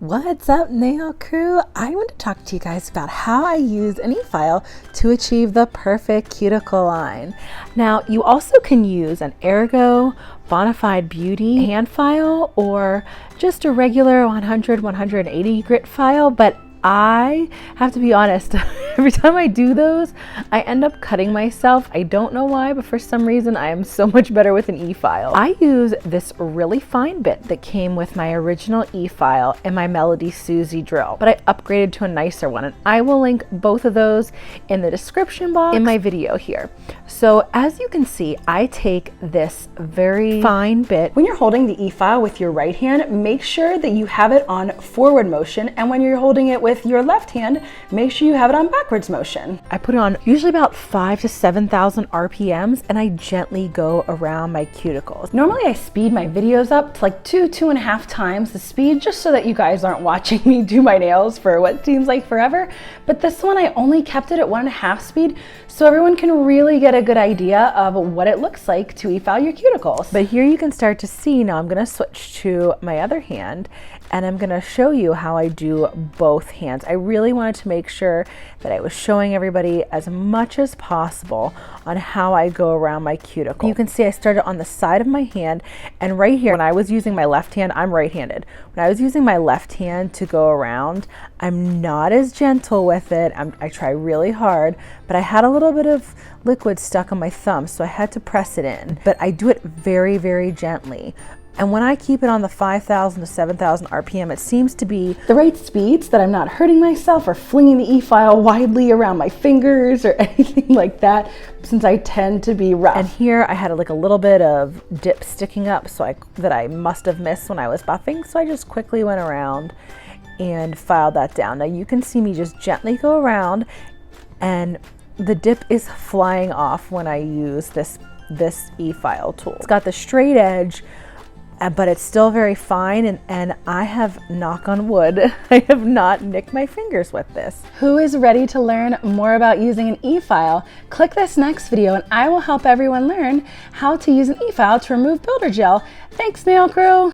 What's up, nail crew? I want to talk to you guys about how I use an e-file to achieve the perfect cuticle line. Now, you also can use an Ergo Bonafide Beauty hand file or just a regular 100-180 grit file, but I have to be honest, every time I do those, I end up cutting myself. I don't know why, but for some reason I am so much better with an e-file. I use this really fine bit that came with my original e-file and my Melody Susie drill, but I upgraded to a nicer one, and I will link both of those in the description box in my video here. So as you can see, I take this very fine bit. When you're holding the e-file with your right hand, make sure that you have it on forward motion, and when you're holding it with your left hand, make sure you have it on backwards motion. I put it on usually about 5,000 to 7,000 RPMs, and I gently go around my cuticles. Normally I speed my videos up to like 2.5 times the speed, just so that you guys aren't watching me do my nails for what seems like forever. But this one I only kept it at 1.5 speed, so everyone can really get a good idea of what it looks like to e-file your cuticles. But here you can start to see, now I'm gonna switch to my other hand, and I'm gonna show you how I do both hands. I really wanted to make sure that I was showing everybody as much as possible on how I go around my cuticle. You can see I started on the side of my hand, and right here, when I was using my left hand, I'm right-handed. When I was using my left hand to go around, I'm not as gentle with it. I try really hard, but I had a little bit of liquid stuck on my thumb, so I had to press it in. But I do it very, very gently. And when I keep it on the 5,000 to 7,000 RPM, it seems to be the right speeds that I'm not hurting myself or flinging the e-file widely around my fingers or anything like that, since I tend to be rough. And here I had like a little bit of dip sticking up that I must have missed when I was buffing, so I just quickly went around and filed that down. Now you can see me just gently go around, and the dip is flying off when I use this e-file tool. It's got the straight edge, but it's still very fine, and I have, knock on wood, I have not nicked my fingers with this. Who is ready to learn more about using an e-file? Click this next video and I will help everyone learn how to use an e-file to remove builder gel. Thanks, nail crew!